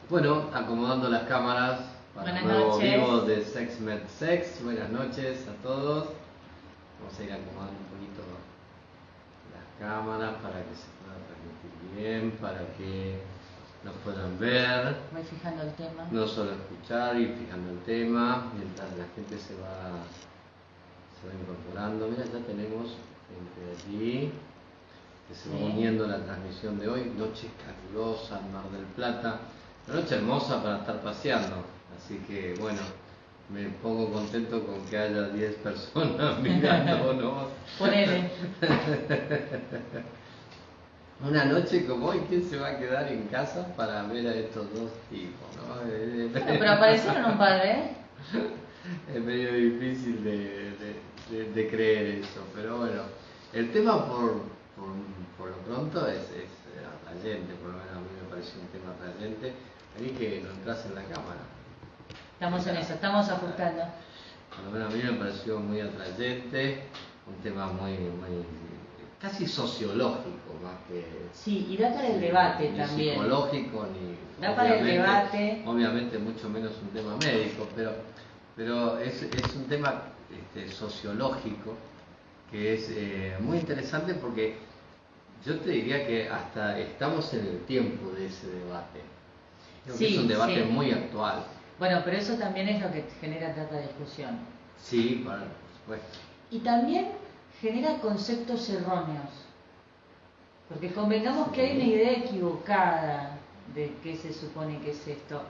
Bueno, acomodando las cámaras para Buenas el nuevo noches. vivo de SexMed Sex. Buenas noches a todos. Vamos a ir acomodando un poquito las cámaras para que se pueda transmitir bien, para que nos puedan ver. Voy fijando el tema. No solo escuchar, ir fijando el tema, mientras la gente se va incorporando. Mira, ya tenemos gente allí que se va uniendo a la transmisión de hoy. Noche calurosa en Mar del Plata. Una noche hermosa para estar paseando. Así que bueno, me pongo contento con que haya 10 personas mirándonos. Ponele. Una noche como hoy, ¿quién se va a quedar en casa para ver a estos dos tipos? ¿No? Bueno, pero aparecieron un par, ¿eh? Es medio difícil de creer eso, pero bueno, el tema por lo pronto es atrayente, por lo menos a mí me pareció un tema atrayente. Vení que no entras en la cámara. Estamos en eso, estamos ajustando. Por lo menos a mí me pareció muy atrayente, un tema muy casi sociológico más que... Sí, y da para el debate ni también. Psicológico, ni... Da para el debate. Obviamente mucho menos un tema médico, pero es un tema sociológico que es muy interesante porque yo te diría que hasta estamos en el tiempo de ese debate. Creo que es un debate muy actual. Bueno, pero eso también es lo que genera tanta discusión. Sí, por supuesto. Y también genera conceptos erróneos. Porque convengamos que hay una idea equivocada de qué se supone que es esto.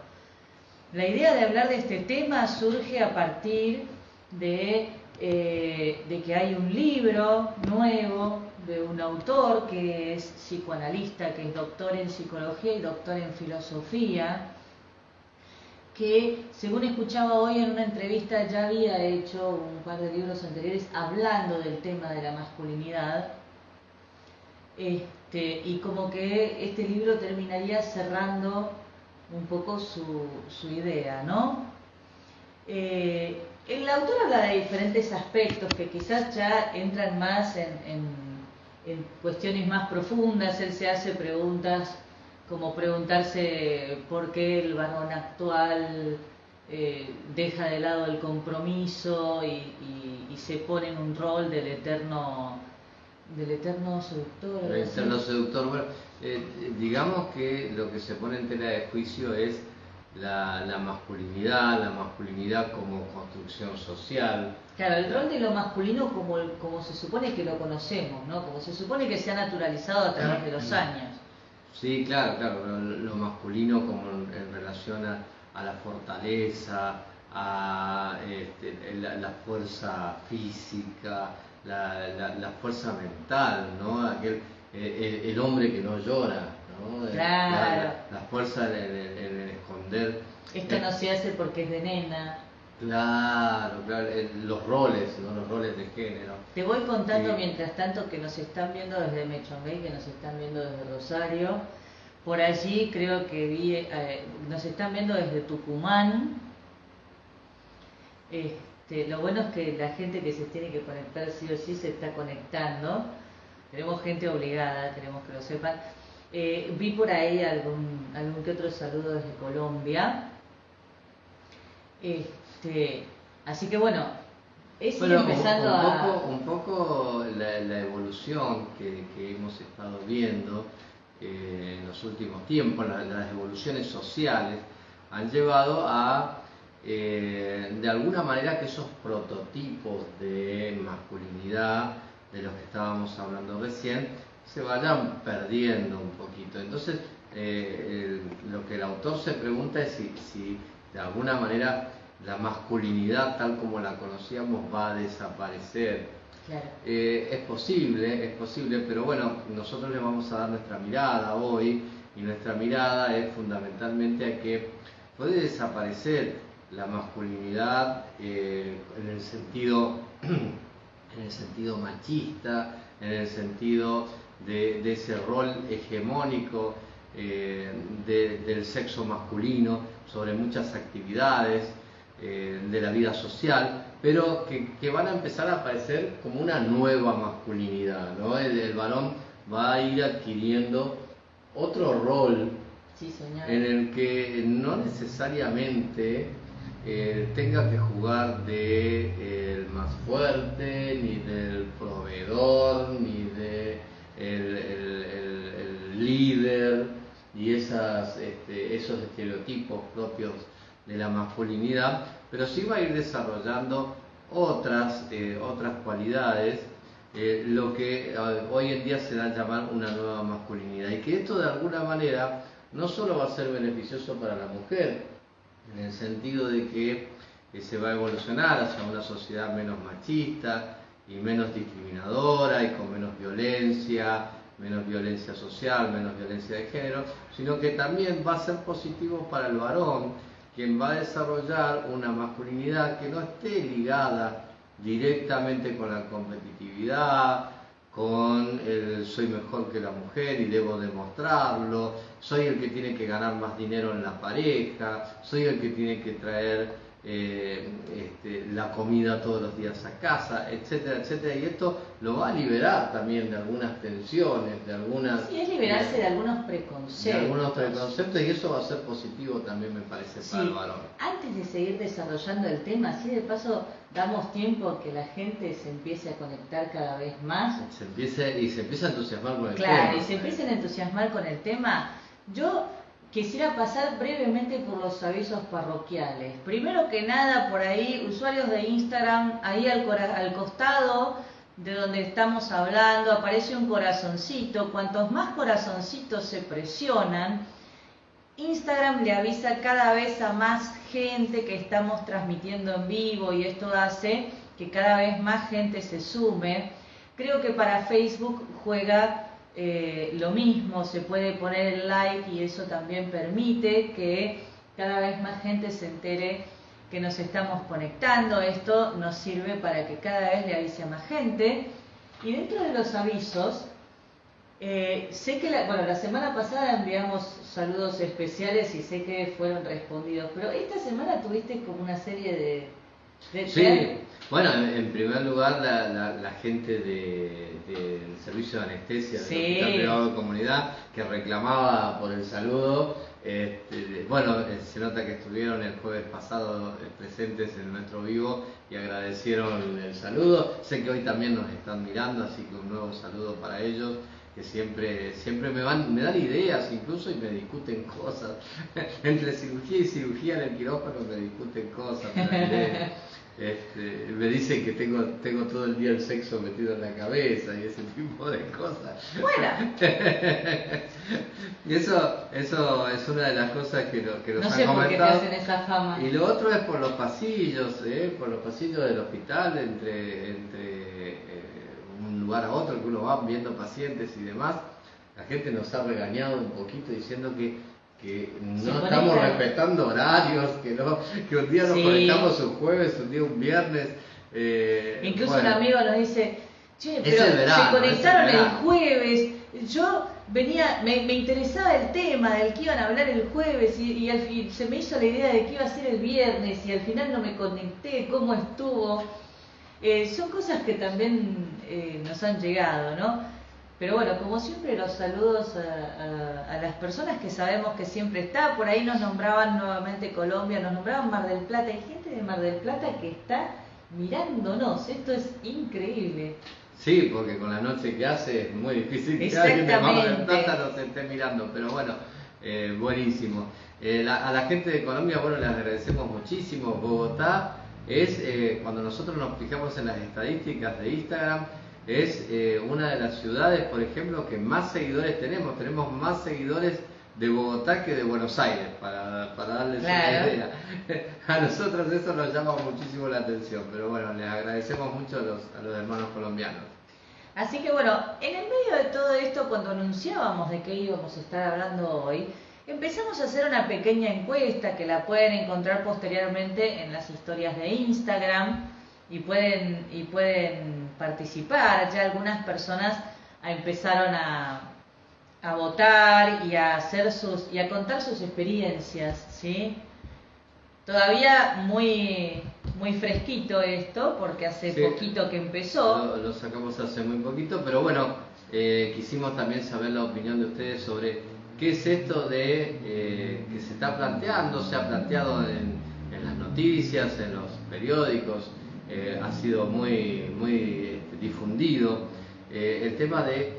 La idea de hablar de este tema surge a partir de que hay un libro nuevo de un autor que es psicoanalista, que es doctor en psicología y doctor en filosofía, que según escuchaba hoy en una entrevista ya había hecho un par de libros anteriores hablando del tema de la masculinidad, y como que este libro terminaría cerrando un poco su idea, ¿no? El autor habla de diferentes aspectos que quizás ya entran más en cuestiones más profundas. Él se hace preguntas como preguntarse por qué el varón actual deja de lado el compromiso y se pone en un rol del eterno seductor. El eterno seductor, bueno, digamos que lo que se pone en tela de juicio es la masculinidad como construcción social. Claro, el rol de lo masculino como se supone que lo conocemos, ¿no? Como se supone que se ha naturalizado a través de los años. Sí, claro, lo masculino como en relación a la fortaleza, a la fuerza física, la fuerza mental, ¿no? El hombre que no llora, ¿no? Claro. La fuerza en el esconder. Esto no se hace porque es de nena. Claro, los roles, ¿no? Los roles de género. Te voy contando mientras tanto que nos están viendo desde Mechonguey, que nos están viendo desde Rosario. Por allí creo que vi, nos están viendo desde Tucumán. Lo bueno es que la gente que se tiene que conectar sí o sí se está conectando. Tenemos gente obligada, queremos que lo sepan. Vi por ahí algún que otro saludo desde Colombia. Así que bueno, es empezando un poco la evolución que hemos estado viendo en los últimos tiempos, las evoluciones sociales han llevado a de alguna manera que esos prototipos de masculinidad de los que estábamos hablando recién se vayan perdiendo un poquito. Entonces lo que el autor se pregunta es si de alguna manera la masculinidad tal como la conocíamos va a desaparecer. Claro. Es posible, pero bueno, nosotros le vamos a dar nuestra mirada hoy, y nuestra mirada es fundamentalmente a que puede desaparecer la masculinidad en el sentido machista, en el sentido de ese rol hegemónico del sexo masculino sobre muchas actividades de la vida social, pero que van a empezar a aparecer como una nueva masculinidad, ¿no? El varón va a ir adquiriendo otro rol Sí, señor. En el que no necesariamente tenga que jugar de el más fuerte, ni del proveedor, ni de el líder y esos estereotipos propios de la masculinidad, pero sí va a ir desarrollando otras cualidades, lo que hoy en día se da a llamar una nueva masculinidad, y que esto de alguna manera no solo va a ser beneficioso para la mujer, en el sentido de que se va a evolucionar hacia una sociedad menos machista y menos discriminadora y con menos violencia social, menos violencia de género, sino que también va a ser positivo para el varón, quien va a desarrollar una masculinidad que no esté ligada directamente con la competitividad, con el soy mejor que la mujer y debo demostrarlo, soy el que tiene que ganar más dinero en la pareja, soy el que tiene que traer la comida todos los días a casa, etcétera, etcétera. Y esto lo va a liberar también de algunas tensiones, de algunas... Sí, es liberarse de algunos preconceptos. De algunos preconceptos, y eso va a ser positivo también, me parece, para el varón. Antes de seguir desarrollando el tema, así de paso damos tiempo a que la gente se empiece a conectar cada vez más. Se empieza a entusiasmar con el tema. Claro, y se empiecen a entusiasmar con el tema. Yo quisiera pasar brevemente por los avisos parroquiales. Primero que nada, por ahí, usuarios de Instagram, ahí al costado de donde estamos hablando, aparece un corazoncito. Cuantos más corazoncitos se presionan, Instagram le avisa cada vez a más gente que estamos transmitiendo en vivo, y esto hace que cada vez más gente se sume. Creo que para Facebook juega lo mismo, se puede poner el like y eso también permite que cada vez más gente se entere que nos estamos conectando. Esto nos sirve para que cada vez le avise a más gente. Y dentro de los avisos, sé que la semana pasada enviamos saludos especiales y sé que fueron respondidos, pero esta semana tuviste como una serie de sí, bueno, en primer lugar la gente del servicio de anestesia del Hospital Privado de Comunidad, que reclamaba por el saludo. Se nota que estuvieron el jueves pasado presentes en nuestro vivo y agradecieron el saludo. Sé que hoy también nos están mirando, así que un nuevo saludo para ellos, que siempre me dan ideas incluso, y me discuten cosas. Entre cirugía y cirugía en el quirófano me discuten cosas, me dicen que tengo todo el día el sexo metido en la cabeza y ese tipo de cosas. Bueno. Y eso es una de las cosas que nos no han sé comentado. Por qué te hacen esa fama. Y lo otro es por los pasillos del hospital, entre un lugar a otro, que uno va viendo pacientes y demás. La gente nos ha regañado un poquito diciendo que no estamos respetando horarios, que un día nos conectamos un jueves, un día un viernes. Incluso un amigo nos dice, che, pero se conectaron el jueves, yo venía, me interesaba el tema del que iban a hablar el jueves y al fin se me hizo la idea de que iba a ser el viernes y al final no me conecté, ¿cómo estuvo? Son cosas que también nos han llegado, ¿no? Pero bueno, como siempre, los saludos a las personas que sabemos que siempre está. Por ahí nos nombraban nuevamente Colombia, nos nombraban Mar del Plata. Hay gente de Mar del Plata que está mirándonos. Esto es increíble. Sí, porque con la noche que hace es muy difícil que alguien de Mar del Plata nos esté mirando. Pero bueno, buenísimo. A la gente de Colombia, bueno, les agradecemos muchísimo. Bogotá es, cuando nosotros nos fijamos en las estadísticas de Instagram, es una de las ciudades, por ejemplo, que más seguidores tenemos. Tenemos más seguidores de Bogotá que de Buenos Aires, para darles una idea. A nosotros eso nos llama muchísimo la atención, pero bueno, les agradecemos mucho a los hermanos colombianos. Así que bueno, en el medio de todo esto, cuando anunciábamos de qué íbamos a estar hablando hoy, empezamos a hacer una pequeña encuesta que la pueden encontrar posteriormente en las historias de Instagram y pueden participar. Ya algunas personas empezaron a votar y a contar sus experiencias, ¿sí? Todavía muy fresquito esto, porque hace poquito que empezó. Lo sacamos hace muy poquito, pero bueno, quisimos también saber la opinión de ustedes sobre ¿qué es esto de que se está planteando? Se ha planteado en las noticias, en los periódicos, ha sido muy difundido, el tema de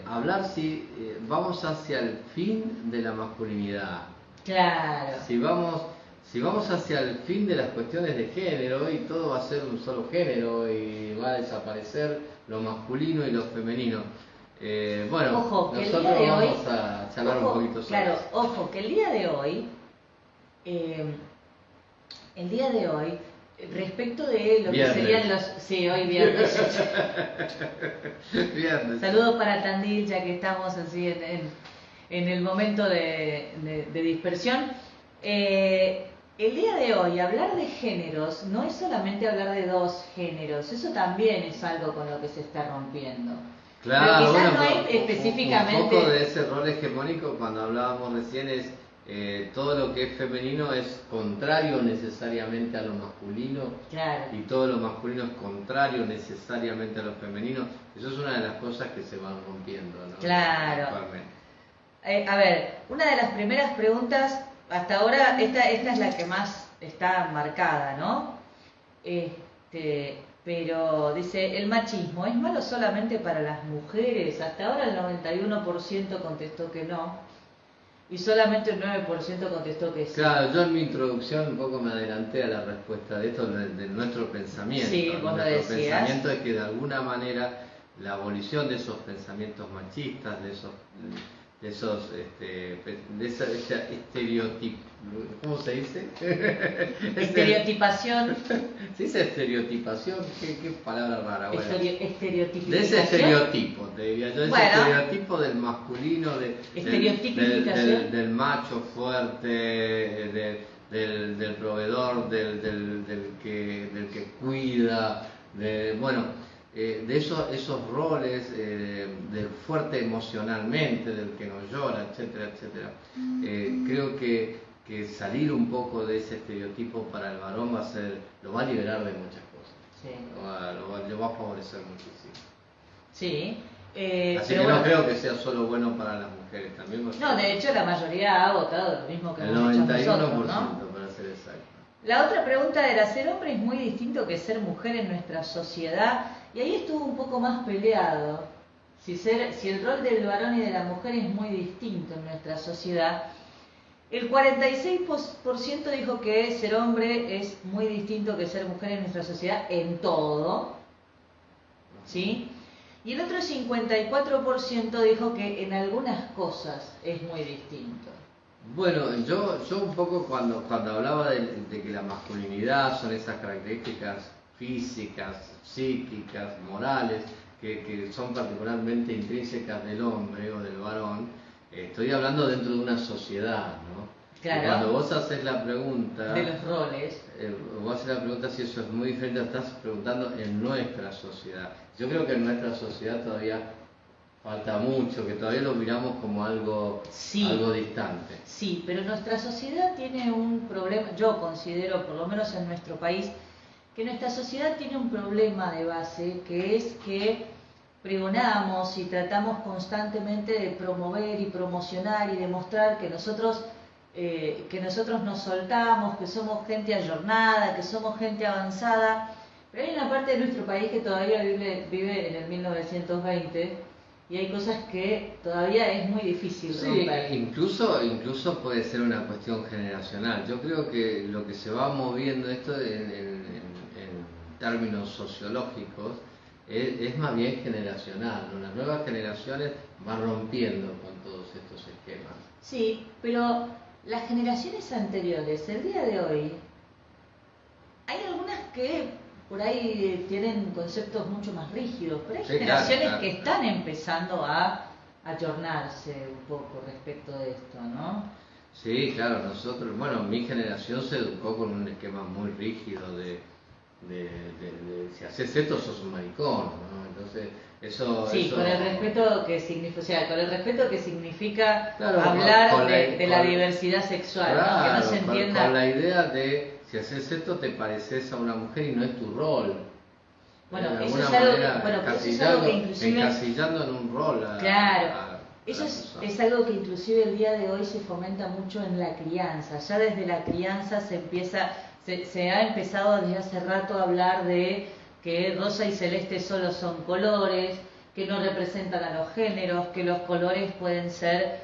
hablar si vamos hacia el fin de la masculinidad. Claro. Si vamos hacia el fin de las cuestiones de género y todo va a ser un solo género y va a desaparecer lo masculino y lo femenino. Bueno, ojo, que nosotros el día de vamos hoy, a charlar un poquito sobre claro, eso. ojo, que el día de hoy, respecto de lo Viernes. que serían los... Sí, hoy viernes. Viernes. Saludos para Tandil, ya que estamos así en el momento de dispersión. El día de hoy, hablar de géneros no es solamente hablar de dos géneros, eso también es algo con lo que se está rompiendo. Claro, pero quizás bueno, no es específicamente... un poco de ese rol hegemónico cuando hablábamos recién es todo lo que es femenino es contrario necesariamente a lo masculino, claro, y todo lo masculino es contrario necesariamente a lo femenino. Eso es una de las cosas que se van rompiendo, ¿no? Claro. Actualmente. A ver, una de las primeras preguntas, hasta ahora, esta es la que más está marcada, ¿no? Pero dice, ¿el machismo es malo solamente para las mujeres? Hasta ahora el 91% contestó que no, y solamente el 9% contestó que sí. Claro, yo en mi introducción un poco me adelanté a la respuesta de esto, de nuestro pensamiento. Sí, vos lo nuestro decías. Pensamiento es que de alguna manera la abolición de esos pensamientos machistas, de esa estereotip, ¿cómo se dice? Estereotipación. ¿Se dice estereotipación? ¿Qué palabra rara? Bueno, Estereotipización. de ese estereotipo, te diría yo, ese Bueno. estereotipo del masculino, del macho fuerte, del proveedor, del que cuida, de esos roles, del fuerte emocionalmente, del que no llora, etcétera, etcétera. Creo que salir un poco de ese estereotipo para el varón lo va a liberar de muchas cosas. Sí. Lo va a favorecer muchísimo. Sí. Así que no creo que sea solo bueno para las mujeres también. No, de hecho la mayoría ha votado lo mismo que el hemos dicho 91%, nosotros, ¿no? para ser exacto. La otra pregunta era, ¿ser hombre es muy distinto que ser mujer en nuestra sociedad? Y ahí estuvo un poco más peleado. Si el rol del varón y de la mujer es muy distinto en nuestra sociedad. El 46% dijo que ser hombre es muy distinto que ser mujer en nuestra sociedad en todo, ¿sí? Y el otro 54% dijo que en algunas cosas es muy distinto. Bueno, yo un poco cuando hablaba de que la masculinidad son esas características físicas, psíquicas, morales, que son particularmente intrínsecas del hombre o del varón, estoy hablando dentro de una sociedad, ¿no? Claro. Y cuando vos haces la pregunta... De los roles. Vos haces la pregunta si eso es muy diferente, estás preguntando en nuestra sociedad. Yo creo que en nuestra sociedad todavía falta mucho, que todavía lo miramos como algo distante. Sí, pero nuestra sociedad tiene un problema, yo considero, por lo menos en nuestro país, que nuestra sociedad tiene un problema de base, que es que pregonamos y tratamos constantemente de promover y promocionar y demostrar que nosotros nos soltamos, que somos gente ayornada, que somos gente avanzada, pero hay una parte de nuestro país que todavía vive en el 1920 y hay cosas que todavía es muy difícil romper. Sí, incluso puede ser una cuestión generacional. Yo creo que lo que se va moviendo esto en términos sociológicos es más bien generacional, ¿no? Las nuevas generaciones van rompiendo con todos estos esquemas. Sí, pero las generaciones anteriores, el día de hoy, hay algunas que por ahí tienen conceptos mucho más rígidos, pero hay generaciones que están empezando a ayornarse un poco respecto de esto, ¿no? Sí, claro, mi generación se educó con un esquema muy rígido de si haces esto sos un maricón, ¿no? Entonces eso... con el respeto que significa, claro, hablar de la diversidad sexual, claro, ¿no? Que no se entienda. Con la idea de si haces esto te pareces a una mujer y no es tu rol. Bueno, de eso alguna es algo, manera, eso es algo que inclusive... encasillando en un rol. Claro, Eso la persona. es algo que inclusive el día de hoy se fomenta mucho en la crianza. Ya desde la crianza se ha empezado desde hace rato a hablar de que rosa y celeste solo son colores, que no representan a los géneros, que los colores pueden ser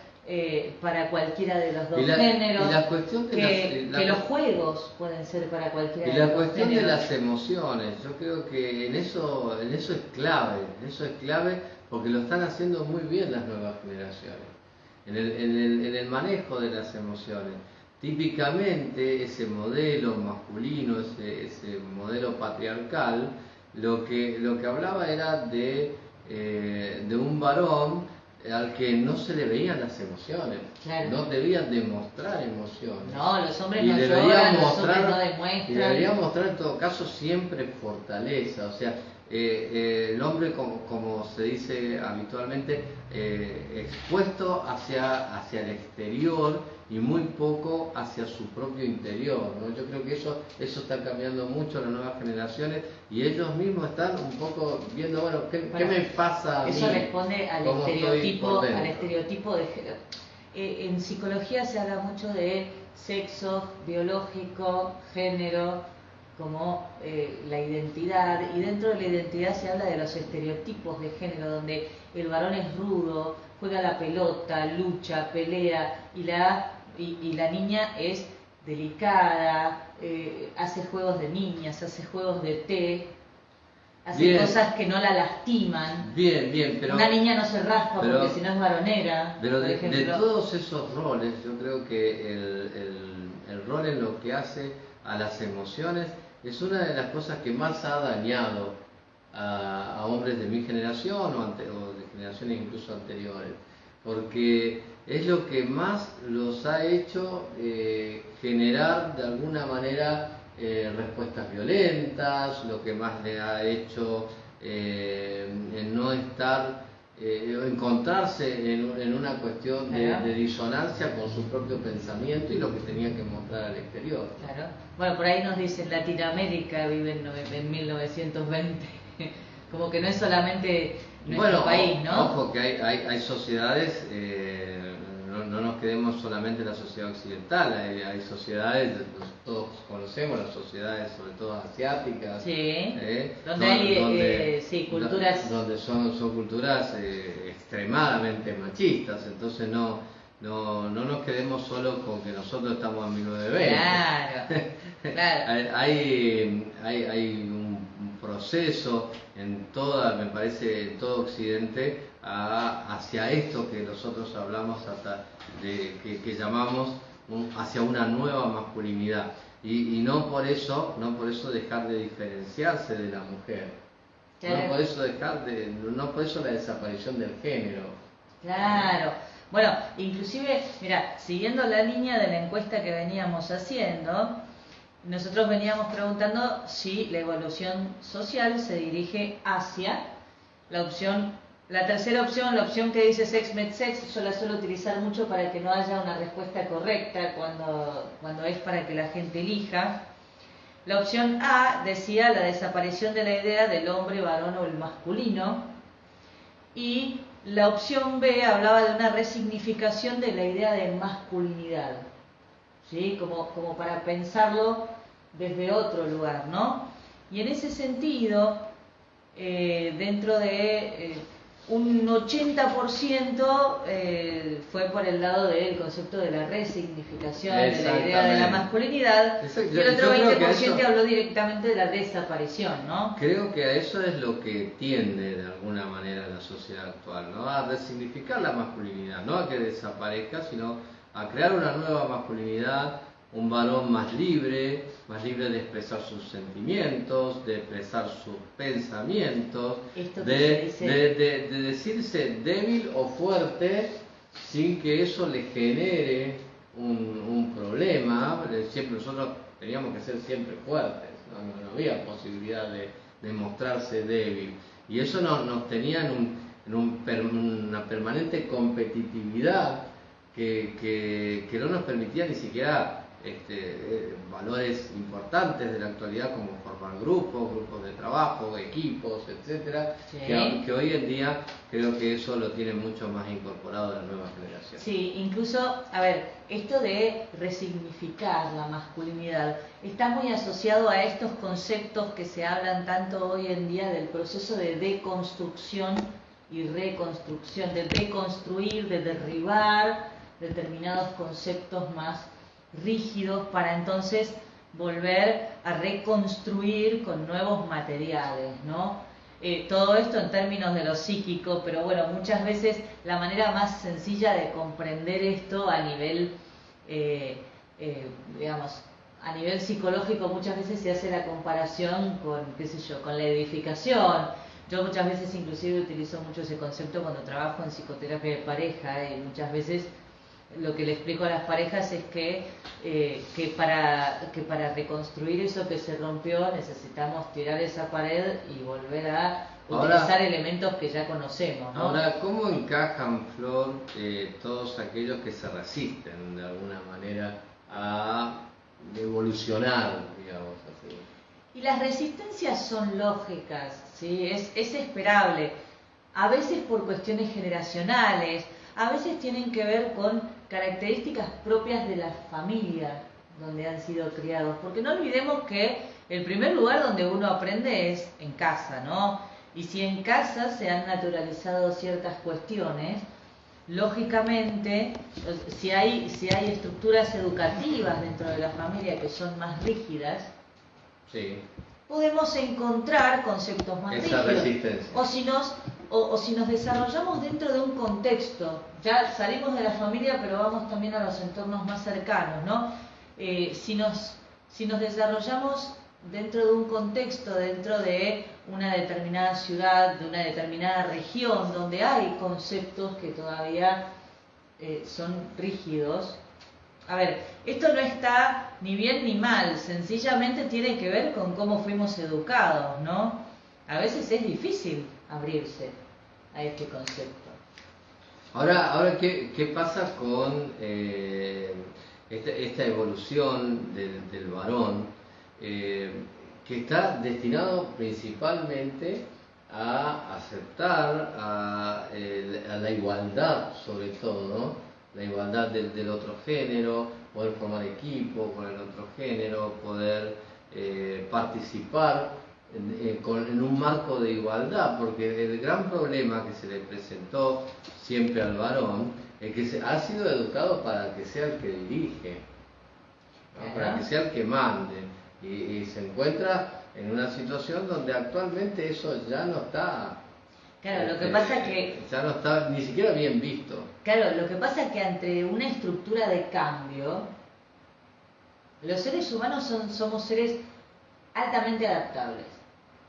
para cualquiera de los dos géneros, y la cuestión de que los juegos pueden ser para cualquiera y de la los dos cuestión de géneros. las emociones, yo creo que en eso es clave porque lo están haciendo muy bien las nuevas generaciones, en el manejo de las emociones. Típicamente ese modelo masculino, ese modelo patriarcal, lo que hablaba era de un varón al que no se le veían las emociones, Claro. no debían demostrar emociones. No, los hombres Y no debería lloran, los mostrar, hombres no y demuestran. debería mostrar en todo caso siempre fortaleza, o sea, el hombre, como se dice habitualmente, expuesto hacia el exterior y muy poco hacia su propio interior, ¿no? Yo creo que eso está cambiando mucho en las nuevas generaciones y ellos mismos están un poco viendo, bueno, ¿qué me pasa a mí? Eso responde al ¿Cómo estoy por dentro? estereotipo de género. En psicología se habla mucho de sexo, biológico, género, como la identidad, y dentro de la identidad se habla de los estereotipos de género, donde el varón es rudo, juega la pelota, lucha, pelea, y la niña es delicada, hace juegos de niñas, hace juegos de té, hace Bien. cosas que no la lastiman. Bien, pero... Una niña no se raspa pero- porque si no es varonera, Pero por de ejemplo. todos esos roles, yo creo que el rol en lo que hace a las emociones es una de las cosas que más ha dañado a hombres de mi generación o de generaciones incluso anteriores, porque es lo que más los ha hecho generar de alguna manera respuestas violentas, lo que más le ha hecho en no estar encontrarse en una cuestión de disonancia con su propio pensamiento y lo que tenía que mostrar al exterior. Claro. Bueno, por ahí nos dicen Latinoamérica vive en 1920. Como que no es solamente nuestro país, ¿no? Ojo que hay sociedades, no nos quedemos solamente en la sociedad occidental, hay sociedades, todos conocemos las sociedades, sobre todo asiáticas, Sí, donde hay culturas. donde son culturas extremadamente machistas, entonces no nos quedemos solo con que nosotros estamos en 1920. Claro. Hay un proceso me parece, en todo Occidente hacia esto que nosotros hablamos que llamamos hacia una nueva masculinidad y no por eso dejar de diferenciarse de la mujer. Claro. No por eso la desaparición del género. Claro. Bueno, inclusive, mira, siguiendo la línea de la encuesta que veníamos haciendo, nosotros veníamos preguntando si la evolución social se dirige hacia la tercera opción, la opción que dice sex med sex, yo la suelo utilizar mucho para que no haya una respuesta correcta cuando es para que la gente elija. La opción A decía la desaparición de la idea del hombre, varón o el masculino, y la opción B hablaba de una resignificación de la idea de masculinidad, ¿sí? Como para pensarlo desde otro lugar, ¿no? Y en ese sentido, dentro de un 80% fue por el lado del concepto de la resignificación de la idea de la masculinidad, y el otro 20% habló directamente de la desaparición, ¿no? Creo que a eso es lo que tiende de alguna manera la sociedad actual, ¿no? A resignificar la masculinidad, no a que desaparezca, sino a crear una nueva masculinidad, un varón más libre de expresar sus sentimientos, de expresar sus pensamientos, de decirse débil o fuerte sin que eso le genere un problema. Siempre nosotros teníamos que ser siempre fuertes, no había posibilidad de mostrarse débil, y eso nos tenía en una permanente competitividad que no nos permitía ni siquiera valores importantes de la actualidad como formar grupos de trabajo, equipos, etcétera, Sí. que hoy en día creo que eso lo tiene mucho más incorporado la nueva generación. Sí, incluso, a ver, esto de resignificar la masculinidad está muy asociado a estos conceptos que se hablan tanto hoy en día del proceso de deconstrucción y reconstrucción, de deconstruir, de derribar determinados conceptos más rígidos para entonces volver a reconstruir con nuevos materiales, ¿no? Todo esto en términos de lo psíquico, pero bueno, muchas veces la manera más sencilla de comprender esto a nivel, digamos, a nivel psicológico, muchas veces se hace la comparación con, qué sé yo, con la edificación. Yo muchas veces inclusive utilizo mucho ese concepto cuando trabajo en psicoterapia de pareja, y muchas veces lo que le explico a las parejas es que para reconstruir eso que se rompió necesitamos tirar esa pared y volver a utilizar elementos que ya conocemos, ¿no? Ahora, ¿cómo encajan, Flor, todos aquellos que se resisten de alguna manera a evolucionar, digamos así? Y las resistencias son lógicas, ¿sí? Es esperable. A veces por cuestiones generacionales, a veces tienen que ver con características propias de la familia donde han sido criados. Porque no olvidemos que el primer lugar donde uno aprende es en casa, ¿no? Y si en casa se han naturalizado ciertas cuestiones, lógicamente, si hay estructuras educativas dentro de la familia que son más rígidas, sí, podemos encontrar conceptos más esa rígidos. resistencia. O si nos desarrollamos dentro de un contexto, ya salimos de la familia pero vamos también a los entornos más cercanos, ¿no? Si nos desarrollamos dentro de un contexto, dentro de una determinada ciudad, de una determinada región, donde hay conceptos que todavía son rígidos. A ver, esto no está ni bien ni mal, sencillamente tiene que ver con cómo fuimos educados, ¿no? A veces es difícil abrirse a este concepto. Ahora ¿qué pasa con esta evolución del varón que está destinado principalmente a aceptar a la igualdad, sobre todo, ¿no? La igualdad del otro género, poder formar equipo con el otro género, poder participar en un marco de igualdad, porque el gran problema que se le presentó siempre al varón es que ha sido educado para que sea el que dirige, ¿no? Para que sea el que mande, y se encuentra en una situación donde actualmente eso ya no está. Claro, lo que pasa es que ya no está ni siquiera bien visto. Claro, lo que pasa es que ante una estructura de cambio, los seres humanos somos seres altamente adaptables,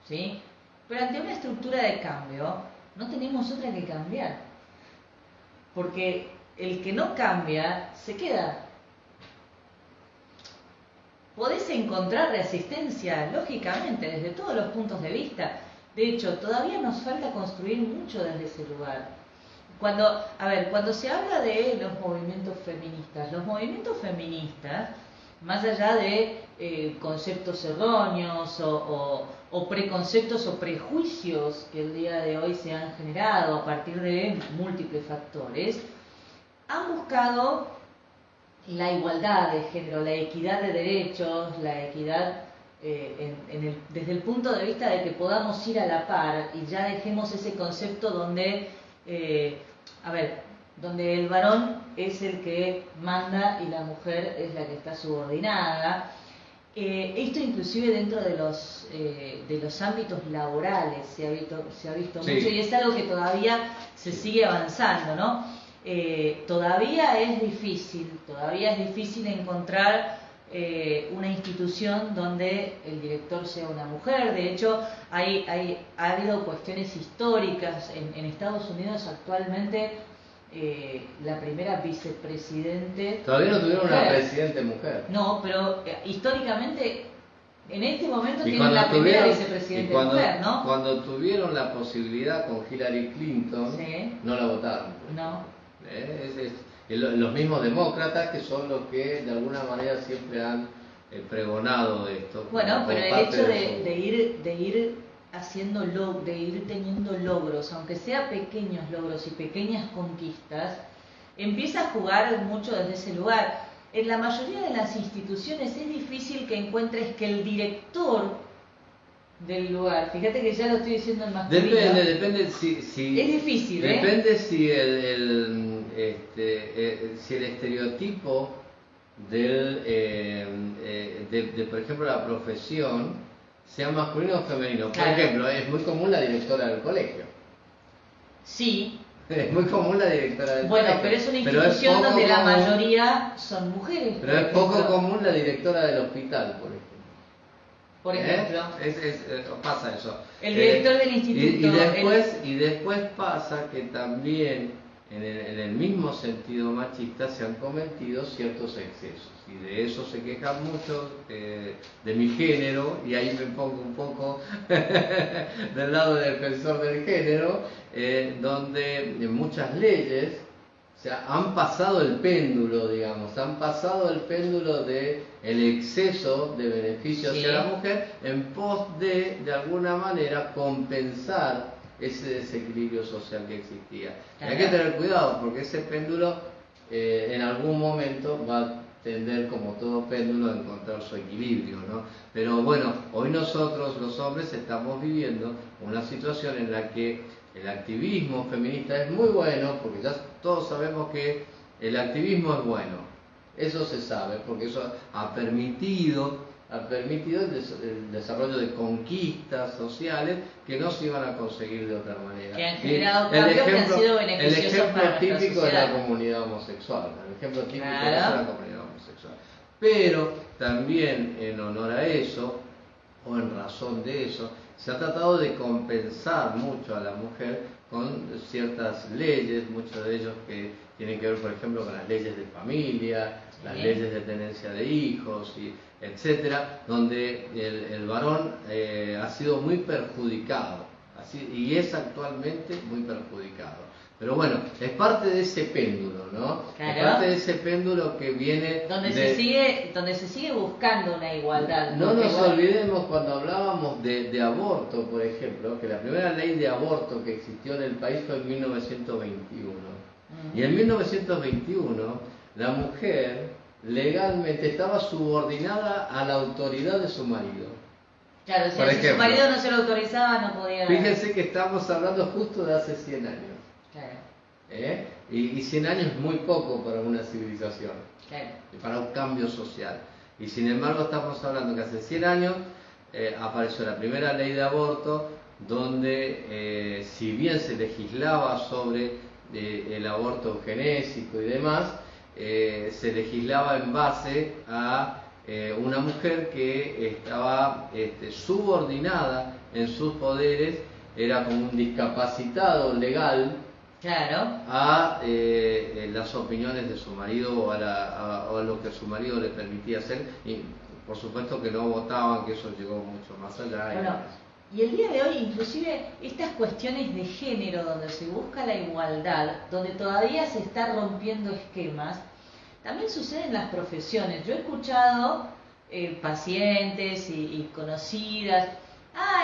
¿sí? Pero ante una estructura de cambio, no tenemos otra que cambiar. Porque el que no cambia, se queda. Podés encontrar resistencia, lógicamente, desde todos los puntos de vista. De hecho, todavía nos falta construir mucho desde ese lugar. Cuando se habla de los movimientos feministas, más allá de conceptos erróneos o preconceptos o prejuicios que el día de hoy se han generado a partir de múltiples factores, han buscado la igualdad de género, la equidad de derechos, la equidad desde el punto de vista de que podamos ir a la par y ya dejemos ese concepto donde donde el varón es el que manda y la mujer es la que está subordinada. Esto inclusive dentro de los ámbitos laborales se ha visto sí. mucho, y es algo que todavía se sigue avanzando, ¿no? Todavía es difícil encontrar una institución donde el director sea una mujer. De hecho, ha habido cuestiones históricas. En Estados Unidos actualmente la primera vicepresidente... Todavía no tuvieron una presidente mujer. No, pero históricamente en este momento tienen la primera vicepresidente mujer, ¿no? Cuando tuvieron la posibilidad con Hillary Clinton, sí. no la votaron. No. los mismos demócratas, que son los que de alguna manera siempre han pregonado esto. Bueno, pero el hecho de ir haciendo de ir teniendo logros, aunque sea pequeños logros y pequeñas conquistas, empieza a jugar mucho desde ese lugar. En la mayoría de las instituciones es difícil que encuentres que el director del lugar, fíjate que ya lo estoy diciendo en masculino. Depende si es difícil, depende si si el estereotipo de por ejemplo la profesión sea masculino o femenino. Por ejemplo, es muy común la directora del colegio. Sí. Es muy común la directora del colegio. Bueno, pero es una institución donde la mayoría son mujeres. Pero es poco común la directora del hospital, por ejemplo. Por ejemplo. Pasa eso. El director del instituto. Y después pasa que también en el mismo sentido machista se han cometido ciertos excesos. Y de eso se quejan mucho de mi género, y ahí me pongo un poco del lado del defensor del género, donde muchas leyes, o sea, han pasado el péndulo, digamos, han pasado el péndulo de el exceso de beneficios hacia la mujer en pos de alguna manera, compensar ese desequilibrio social que existía. Hay que tener cuidado, porque ese péndulo en algún momento va a tender, como todo péndulo, a encontrar su equilibrio, ¿no? Pero bueno, hoy nosotros los hombres estamos viviendo una situación en la que el activismo feminista es muy bueno, porque ya todos sabemos que el activismo es bueno, eso se sabe, porque eso ha permitido el desarrollo de conquistas sociales que no se iban a conseguir de otra manera. Que han generado cambios que han sido beneficiosos para nuestra sociedad. El ejemplo típico es la comunidad homosexual, Pero también en honor a eso, o en razón de eso, se ha tratado de compensar mucho a la mujer con ciertas leyes, muchos de ellos que tienen que ver, por ejemplo, con las leyes de familia, las leyes de tenencia de hijos, etcétera, donde el varón ha sido muy perjudicado, y es actualmente muy perjudicado. Pero bueno, es parte de ese péndulo, ¿no? Claro. Es parte de ese péndulo que viene donde se sigue buscando una igualdad. No nos olvidemos, cuando hablábamos de aborto, por ejemplo, que la primera ley de aborto que existió en el país fue en 1921. Y en 1921 la mujer legalmente estaba subordinada a la autoridad de su marido. Claro, si su marido no se lo autorizaba, no podía... Fíjense que estamos hablando justo de hace 100 años. Claro. Y 100 años es muy poco para una civilización, para un cambio social. Y sin embargo estamos hablando que hace 100 años apareció la primera ley de aborto, donde si bien se legislaba sobre el aborto eugenésico y demás, se legislaba en base a una mujer que estaba subordinada en sus poderes, era como un discapacitado legal, a las opiniones de su marido o a lo que su marido le permitía hacer, y por supuesto que no votaban, que eso llegó mucho más allá. Bueno, y el día de hoy, inclusive, estas cuestiones de género, donde se busca la igualdad, donde todavía se está rompiendo esquemas, también sucede en las profesiones. Yo he escuchado pacientes y conocidas: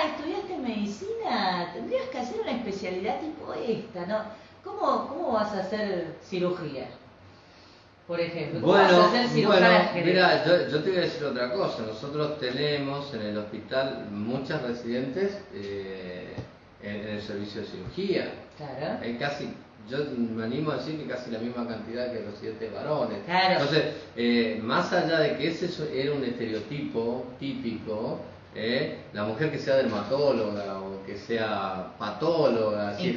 ¿estudiaste medicina? Tendrías que hacer una especialidad tipo esta, ¿no? ¿Cómo vas a hacer cirugía? Por ejemplo, ¿cómo vas a hacer cirugía general? Mira, yo te voy a decir otra cosa. Nosotros tenemos en el hospital muchas residentes en el servicio de cirugía. Claro. Yo me animo a decir que casi la misma cantidad que residentes varones. Claro. Entonces, más allá de que ese era un estereotipo típico, la mujer que sea dermatóloga o que sea patóloga, así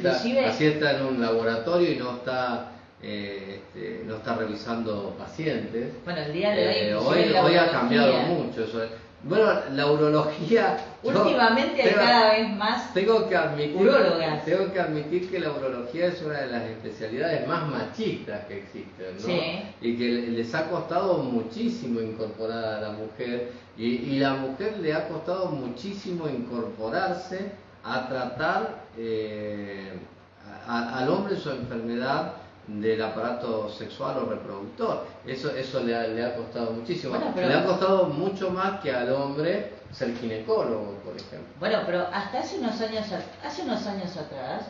está en un laboratorio y no está revisando pacientes. Bueno, el día de hoy ha cambiado mucho eso. Bueno, la urología... Últimamente hay cada vez más urólogas. Tengo que admitir que la urología es una de las especialidades más machistas que existen, ¿no? Sí. Y que les ha costado muchísimo incorporar a la mujer, y la mujer le ha costado muchísimo incorporarse a tratar al hombre su enfermedad del aparato sexual o reproductor. Eso le ha costado muchísimo. Bueno, pero... le ha costado mucho más que al hombre ser ginecólogo, por ejemplo. Bueno, pero hasta hace unos años atrás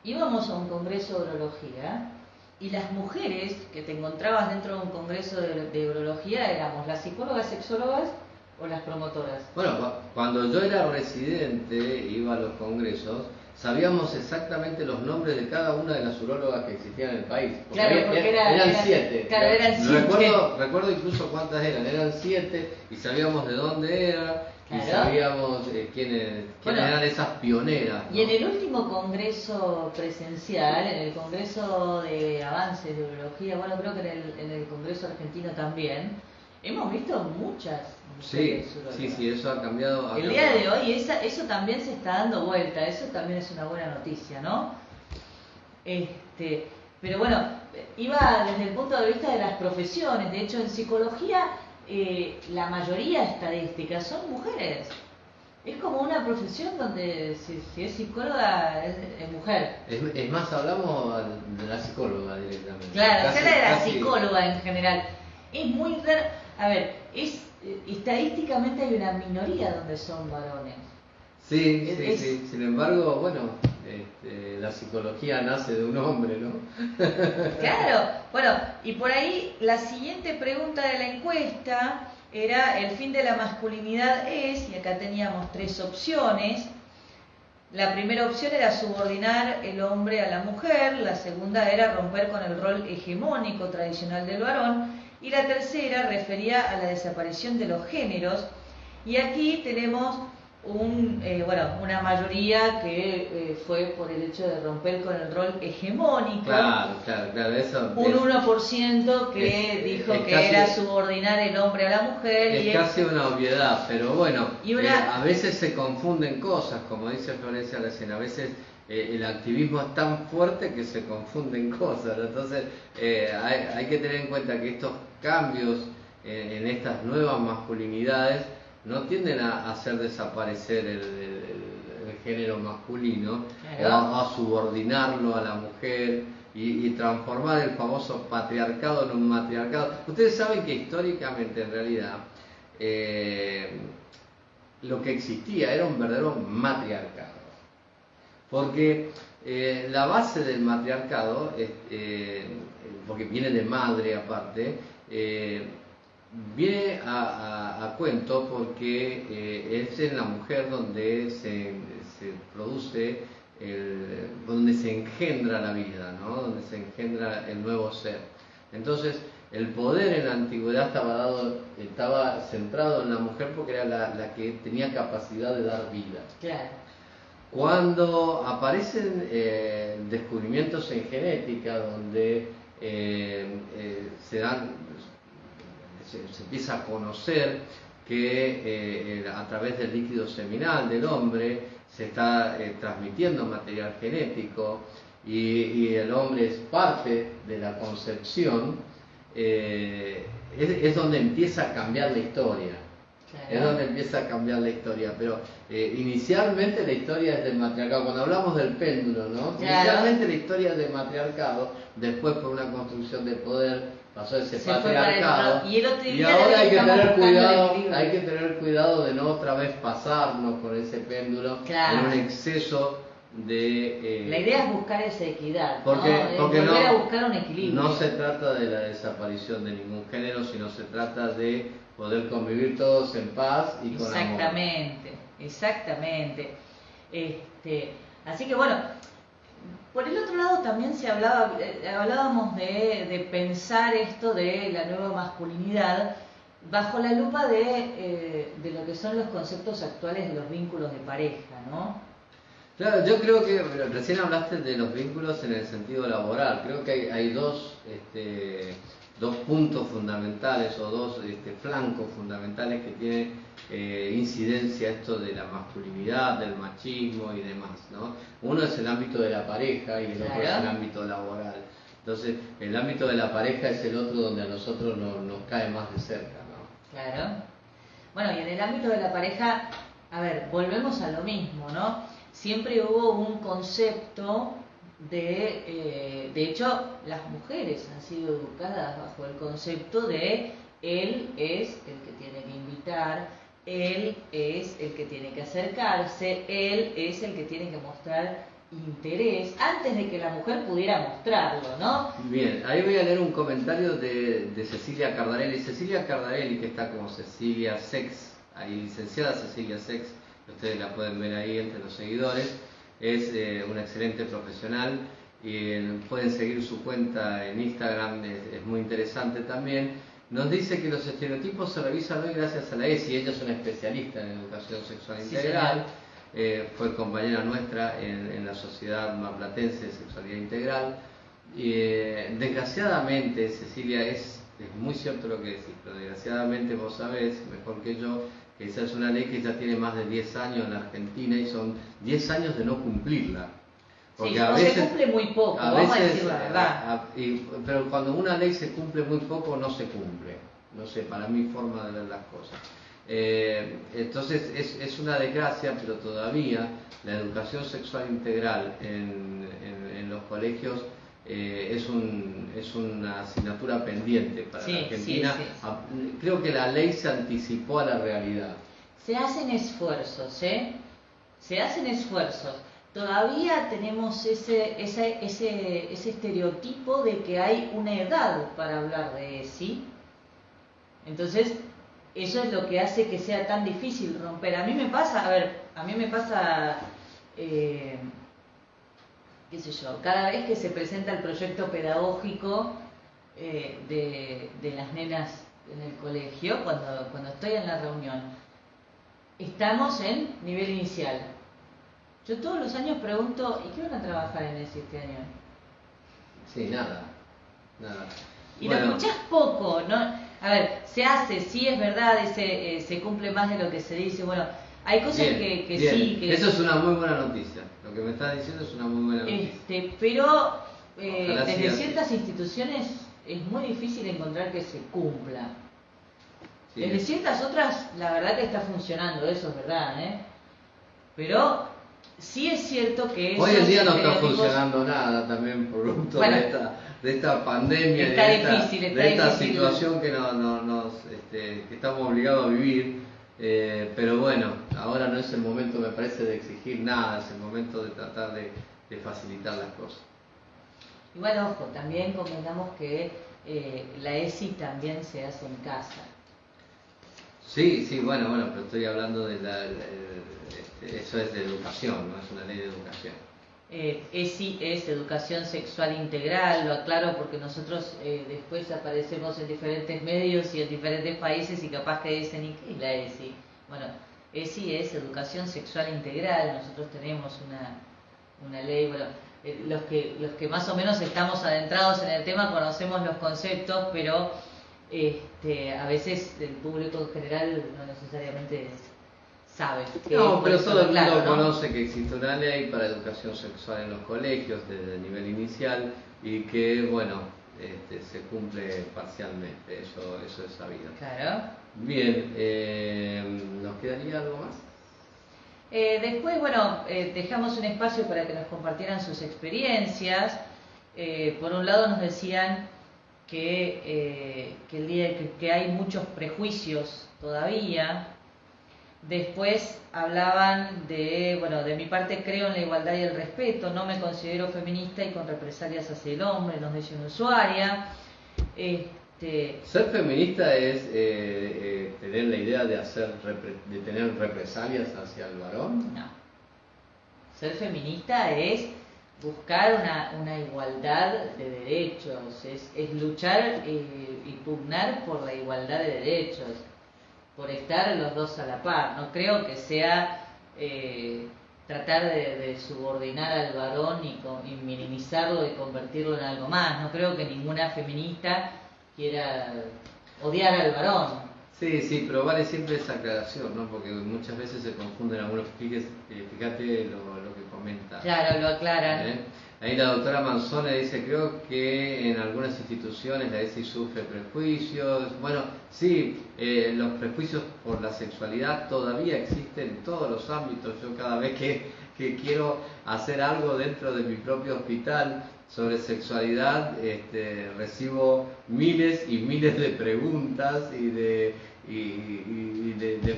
íbamos a un congreso de urología y las mujeres que te encontrabas dentro de un congreso de urología éramos las psicólogas sexólogas o las promotoras. Bueno, cuando yo era residente, iba a los congresos, sabíamos exactamente los nombres de cada una de las urólogas que existían en el país. Porque eran 7. Claro, eran 7. Recuerdo incluso cuántas eran 7 y sabíamos de dónde era. Claro. Y sabíamos quiénes eran esas pioneras, ¿no? Y en el último congreso presencial, en el congreso de avances de urología, bueno, creo que en el congreso argentino también, hemos visto muchas mujeres urologas. Sí, eso ha cambiado. El día de hoy eso también se está dando vuelta, eso también es una buena noticia, ¿no? Pero bueno, iba desde el punto de vista de las profesiones. De hecho, en psicología la mayoría estadísticas son mujeres. Es como una profesión donde si es psicóloga es mujer. Es más, hablamos de la psicóloga directamente. Claro, se habla de la psicóloga en general. Es muy raro. A ver, estadísticamente hay una minoría donde son varones. Sí. Sin embargo, bueno, la psicología nace de un hombre, ¿no? Claro. Bueno, y por ahí la siguiente pregunta de la encuesta era: el fin de la masculinidad es, y acá teníamos 3 opciones. La primera opción era subordinar el hombre a la mujer, la segunda era romper con el rol hegemónico tradicional del varón, y la tercera refería a la desaparición de los géneros. Y aquí tenemos una mayoría que fue por el hecho de romper con el rol hegemónico. Claro, eso. Un 1% que dijo que casi, era subordinar el hombre a la mujer. Es casi una obviedad, pero bueno, a veces se confunden cosas, como dice Florencia recién, a veces el activismo es tan fuerte que se confunden cosas. Entonces hay que tener en cuenta que estos cambios en estas nuevas masculinidades no tienden a hacer desaparecer el género masculino, claro, o a subordinarlo a la mujer y transformar el famoso patriarcado en un matriarcado. Ustedes saben que históricamente, en realidad, lo que existía era un verdadero matriarcado, porque la base del matriarcado, porque viene de madre aparte, viene a cuento porque es en la mujer donde se produce, donde se engendra la vida, ¿no? Donde se engendra el nuevo ser. Entonces, el poder en la antigüedad estaba centrado en la mujer porque era la que tenía capacidad de dar vida. Claro. Cuando aparecen descubrimientos en genética donde se empieza a conocer que a través del líquido seminal del hombre se está transmitiendo material genético y el hombre es parte de la concepción, es donde empieza a cambiar la historia. Claro. Es donde empieza a cambiar la historia, pero inicialmente la historia es del matriarcado. Cuando hablamos del péndulo, ¿no? Claro. Inicialmente la historia es del matriarcado, después por una construcción de poder pasó ese patriarcado, y ahora hay que tener cuidado de no otra vez pasarnos con ese péndulo, claro, en un exceso de... la idea es buscar esa equidad, porque volver a buscar un equilibrio. No se trata de la desaparición de ningún género, sino se trata de poder convivir todos en paz y con amor. Exactamente. Así que bueno, por el otro lado también hablábamos de pensar esto de la nueva masculinidad bajo la lupa de lo que son los conceptos actuales de los vínculos de pareja, ¿no? Claro, yo creo que recién hablaste de los vínculos en el sentido laboral. Creo que hay dos puntos fundamentales o dos flancos fundamentales que tienen incidencia esto de la masculinidad, del machismo y demás, ¿no? Uno es el ámbito de la pareja y el otro es el ámbito laboral. Entonces, el ámbito de la pareja es el otro donde a nosotros nos cae más de cerca, ¿no? Claro. Bueno, y en el ámbito de la pareja, a ver, volvemos a lo mismo, ¿no? Siempre hubo un concepto de hecho, las mujeres han sido educadas bajo el concepto de él es el que tiene que invitar, él es el que tiene que acercarse, él es el que tiene que mostrar interés antes de que la mujer pudiera mostrarlo, ¿no? Bien, ahí voy a leer un comentario de Cecilia Cardarelli. Cecilia Cardarelli, que está como Cecilia Sex, ahí licenciada Cecilia Sex, que ustedes la pueden ver ahí entre los seguidores, es una excelente profesional y pueden seguir su cuenta en Instagram, es muy interesante también. Nos dice que los estereotipos se revisan hoy gracias a la ESI, ella es una especialista en educación sexual integral. Fue compañera nuestra en la Sociedad Marplatense de Sexualidad Integral. Desgraciadamente, Cecilia, es muy cierto lo que decís, pero desgraciadamente vos sabés, mejor que yo, que esa es una ley que ya tiene más de 10 años en la Argentina y son 10 años de no cumplirla. Porque sí, a veces, se cumple muy poco, vamos a decir la verdad. Pero cuando una ley se cumple muy poco, no se cumple. No sé, para mi forma de ver las cosas. Entonces es una desgracia, pero todavía la educación sexual integral en los colegios es una asignatura pendiente para la Argentina. Creo que la ley se anticipó a la realidad. Se hacen esfuerzos, se hacen esfuerzos. Todavía tenemos ese estereotipo de que hay una edad para hablar de ESI. Entonces, eso es lo que hace que sea tan difícil romper. A mí me pasa, qué sé yo, cada vez que se presenta el proyecto pedagógico de las nenas en el colegio, cuando estoy en la reunión, estamos en nivel inicial. Yo todos los años pregunto, ¿y qué van a trabajar en ese este año? Sí, nada. Y bueno, lo escuchás poco, ¿no? A ver, se hace, sí es verdad, se cumple más de lo que se dice. Bueno, hay cosas que bien. sí. Que eso es una muy buena noticia. Lo que me estás diciendo es una muy buena noticia. Pero desde ciertas instituciones es muy difícil encontrar que se cumpla. Sí, desde ciertas otras, la verdad que está funcionando, eso es verdad, Pero sí es cierto que hoy en día no está funcionando nada también producto de esta pandemia, de esta situación que que estamos obligados a vivir. Pero bueno, ahora no es el momento, me parece, de exigir nada, es el momento de tratar de facilitar las cosas. Y bueno, ojo, también convengamos que la ESI también se hace en casa. Sí, bueno, pero estoy hablando de eso es de educación, no es una ley de educación. ESI es educación sexual integral, lo aclaro porque nosotros después aparecemos en diferentes medios y en diferentes países y capaz que dicen, ¿y qué es la ESI? Bueno, ESI es educación sexual integral, nosotros tenemos una ley, bueno, los que más o menos estamos adentrados en el tema conocemos los conceptos, pero a veces el público en general no necesariamente sabe. No, pero todo el mundo conoce que existe una ley para educación sexual en los colegios desde el nivel inicial y que, bueno, se cumple parcialmente, eso es sabido. Claro. Bien, ¿nos quedaría algo más? Después, bueno, dejamos un espacio para que nos compartieran sus experiencias. Por un lado nos decían que hay muchos prejuicios todavía. Después hablaban de mi parte creo en la igualdad y el respeto, no me considero feminista y con represalias hacia el hombre, nos dice una usuaria. Ser feminista es tener la idea de tener represalias hacia el varón. No. Ser feminista es buscar una igualdad de derechos, es luchar y pugnar por la igualdad de derechos, por estar los dos a la par. No creo que sea tratar de subordinar al varón y minimizarlo y convertirlo en algo más. No creo que ninguna feminista quiera odiar al varón. Sí, pero vale siempre esa aclaración, ¿no? Porque muchas veces se confunden algunos. Fíjate lo que comenta. Claro, lo aclaran. Ahí la doctora Manzone dice, creo que en algunas instituciones la ESI sufre prejuicios. Bueno, sí, los prejuicios por la sexualidad todavía existen en todos los ámbitos. Yo cada vez que que quiero hacer algo dentro de mi propio hospital sobre sexualidad, recibo miles y miles de preguntas y de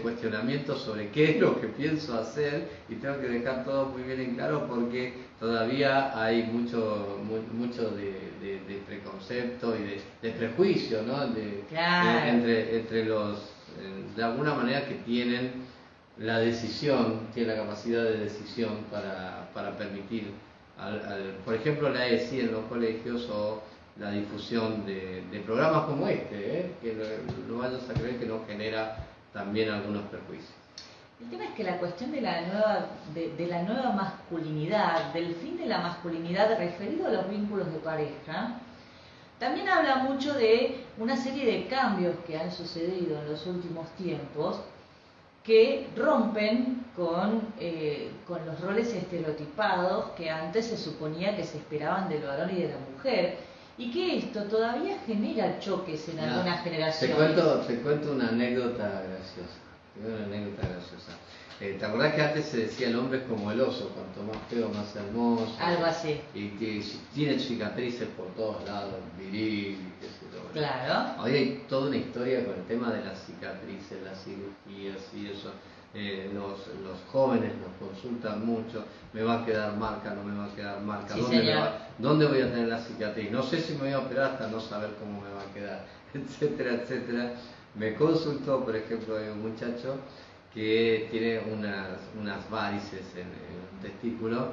cuestionamientos sobre qué es lo que pienso hacer, y tengo que dejar todo muy bien en claro porque todavía hay mucho de preconcepto y de prejuicio, ¿no? Claro. Entre los, de alguna manera, que tienen la decisión, tienen la capacidad de decisión para permitir, por ejemplo, la ESI en los colegios, o la difusión de programas como que no vayas a creer que no genera también algunos perjuicios. El tema es que la cuestión de la nueva masculinidad, del fin de la masculinidad referido a los vínculos de pareja, también habla mucho de una serie de cambios que han sucedido en los últimos tiempos, que rompen con los roles estereotipados que antes se suponía que se esperaban del varón y de la mujer, y que esto todavía genera choques en algunas generaciones. Te cuento una anécdota graciosa. ¿Te acordás que antes se decía el hombre es como el oso, cuanto más feo, más hermoso? Algo así. Y que tiene cicatrices por todos lados, viril, qué sé yo. Claro. Hoy hay toda una historia con el tema de las cicatrices, las cirugías y eso. Los jóvenes nos consultan mucho: me va a quedar marca, no me va a quedar marca, Sí, ¿dónde voy a tener la cicatriz? No sé si me voy a operar hasta no saber cómo me va a quedar, etcétera, etcétera. Me consultó, por ejemplo, hay un muchacho que tiene unas varices en el testículo,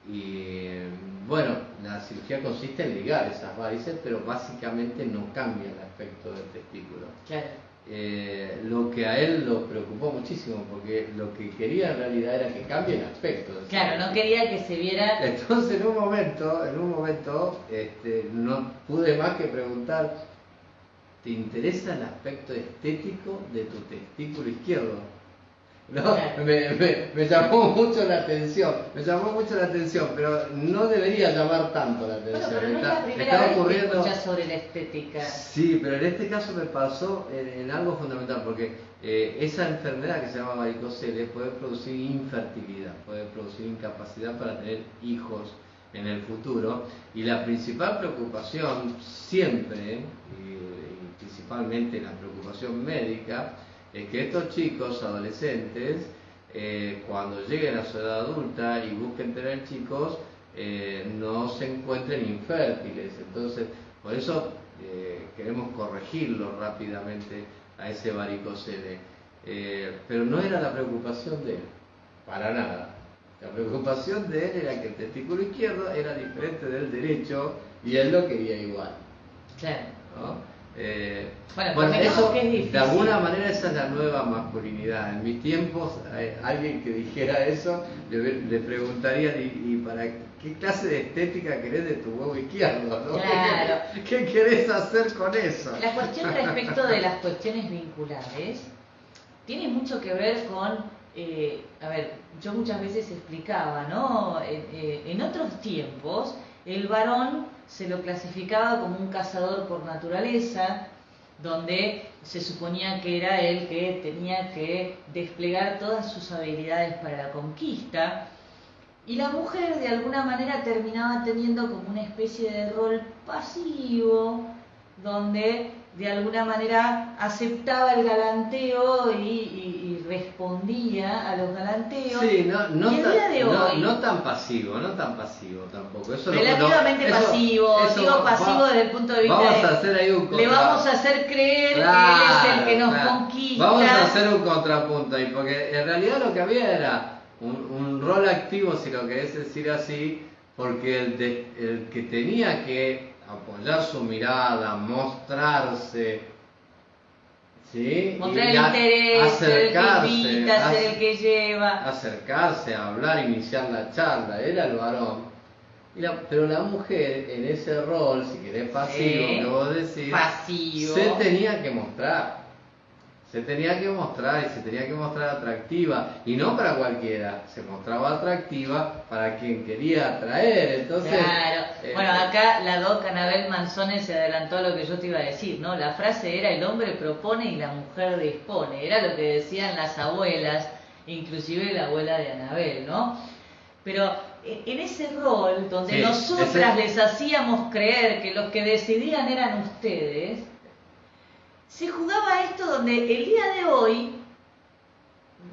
y bueno, la cirugía consiste en ligar esas varices, pero básicamente no cambia el aspecto del testículo. Claro. Lo que a él lo preocupó muchísimo, porque lo que quería en realidad era que cambie el aspecto. Claro, no quería que se viera. Entonces en un momento, no pude más que preguntar: ¿te interesa el aspecto estético de tu testículo izquierdo? No, me llamó mucho la atención, pero no debería llamar tanto la atención. Bueno, pero no es la primera vez que escuchas sobre la estética. Sí, pero en este caso me pasó en algo fundamental, porque esa enfermedad que se llama varicocele puede producir infertilidad, puede producir incapacidad para tener hijos en el futuro, y la principal preocupación siempre, y principalmente la preocupación médica, es que estos chicos adolescentes, cuando lleguen a su edad adulta y busquen tener chicos, no se encuentren infértiles. Entonces, por eso queremos corregirlo rápidamente a ese varicocele. Pero no era la preocupación de él, para nada. La preocupación de él era que el testículo izquierdo era diferente del derecho y él lo quería igual. Claro. ¿No? Bueno, eso, que es difícil. de alguna manera, esa es la nueva masculinidad. En mis tiempos, alguien que dijera eso, le preguntaría: ¿y para qué clase de estética querés de tu huevo izquierdo? ¿No? Claro. ¿Qué querés hacer con eso? La cuestión respecto de las cuestiones vinculares tiene mucho que ver con, yo muchas veces explicaba, ¿no? En otros tiempos, el varón se lo clasificaba como un cazador por naturaleza, donde se suponía que era él que tenía que desplegar todas sus habilidades para la conquista, y la mujer de alguna manera terminaba teniendo como una especie de rol pasivo, donde de alguna manera aceptaba el galanteo y respondía a los galanteos. Sí, no tan pasivo tampoco. Eso relativamente pasivo, digo pasivo desde el punto de vista vamos a hacer ahí un le vamos a hacer creer que él es el que nos conquista. Vamos a hacer un contrapunto ahí, porque en realidad lo que había era un rol activo, si lo querés decir así, porque el que tenía que apoyar su mirada, mostrarse, ¿sí? Mostrar el interés, ser el que invita, ser el que lleva, acercarse, a hablar, iniciar la charla, era el varón. Pero la mujer, en ese rol, si querés pasivo, que vos decís, pasivo, se tenía que mostrar y se tenía que mostrar atractiva, y no para cualquiera, se mostraba atractiva para quien quería atraer. Entonces, claro. Bueno, acá la doc Anabel Manzone se adelantó a lo que yo te iba a decir, ¿no? La frase era: el hombre propone y la mujer dispone. Era lo que decían las abuelas, inclusive la abuela de Anabel, ¿no? Pero en ese rol donde Sí, nosotras les hacíamos creer que los que decidían eran ustedes, se jugaba esto donde el día de hoy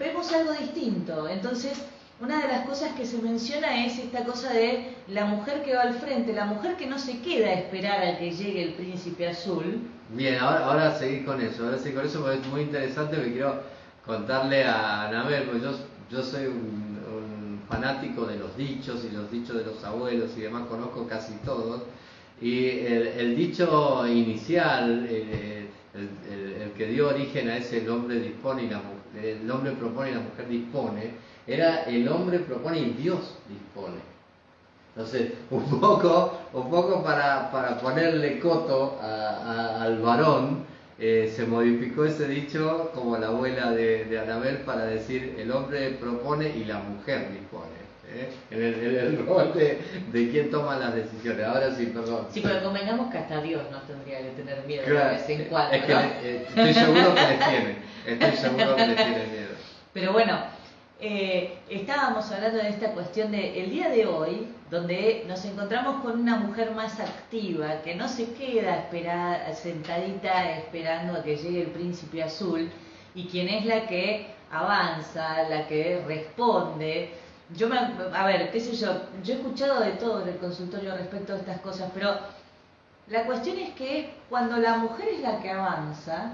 vemos algo distinto. Entonces, una de las cosas que se menciona es esta cosa de la mujer que va al frente, la mujer que no se queda a esperar a que llegue el príncipe azul. Bien, ahora seguir con eso, porque es muy interesante, me quiero contarle a Anabel, porque yo soy un fanático de los dichos y los dichos de los abuelos y demás, conozco casi todos, y el dicho inicial, el que dio origen a ese el hombre dispone y el hombre propone y la mujer dispone, era el hombre propone y Dios dispone. Entonces, un poco para ponerle coto al varón, se modificó ese dicho como la abuela de Anabel para decir el hombre propone y la mujer dispone. En el rol de quién toma las decisiones. Ahora sí, perdón. Sí, pero convengamos que hasta Dios nos tendría que tener miedo Claro, de vez en cuando, es que ¿no? estoy seguro que les tiene. Estoy seguro que les tiene miedo. Pero bueno, estábamos hablando de esta cuestión de el día de hoy, donde nos encontramos con una mujer más activa, que no se queda sentadita esperando a que llegue el príncipe azul, y quien es la que avanza, la que responde. A ver, qué sé yo he escuchado de todo en el consultorio respecto a estas cosas, pero la cuestión es que cuando la mujer es la que avanza,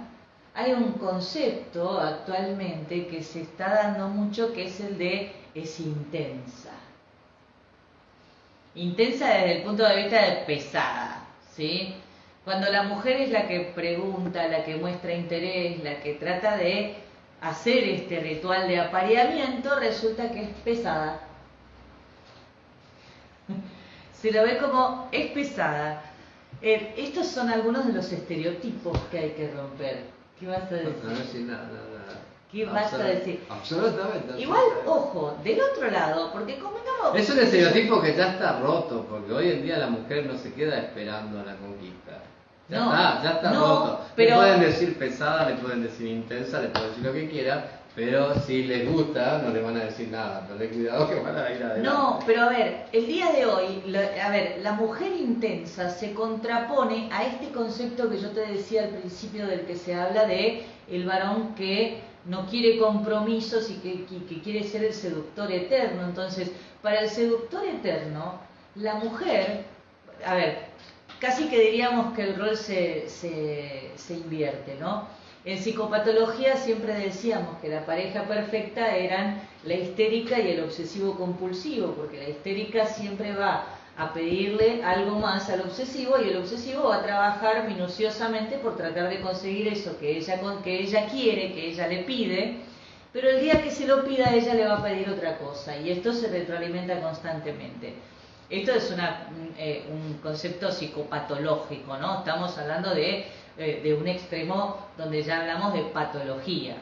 hay un concepto actualmente que se está dando mucho, que es el de es intensa. Intensa desde el punto de vista de pesada, ¿sí? Cuando la mujer es la que pregunta, la que muestra interés, la que trata de hacer este ritual de apareamiento, resulta que es pesada. Se lo ve como es pesada. Estos son algunos de los estereotipos que hay que romper. ¿Qué vas a decir? No decir nada. ¿Qué vas a decir? Absolutamente. Igual, ojo, del otro lado, porque convengamos... Es un estereotipo que ya está roto, porque hoy en día la mujer no se queda esperando a la conquista. Ya está roto. Pero... Le pueden decir pesada, le pueden decir intensa, le pueden decir lo que quieran, pero si les gusta no le van a decir nada. Pero ten cuidado que van a ir adelante. No, pero a ver, el día de hoy, la mujer intensa se contrapone a este concepto que yo te decía al principio, del que se habla de el varón que no quiere compromisos y que quiere ser el seductor eterno. Entonces, para el seductor eterno, la mujer, a ver, casi que diríamos que el rol se invierte, ¿no? En psicopatología siempre decíamos que la pareja perfecta eran la histérica y el obsesivo compulsivo, porque la histérica siempre va a pedirle algo más al obsesivo y el obsesivo va a trabajar minuciosamente por tratar de conseguir eso que ella quiere, que ella le pide, pero el día que se lo pida ella le va a pedir otra cosa y esto se retroalimenta constantemente. Esto es un concepto psicopatológico, ¿no? Estamos hablando de un extremo donde ya hablamos de patología.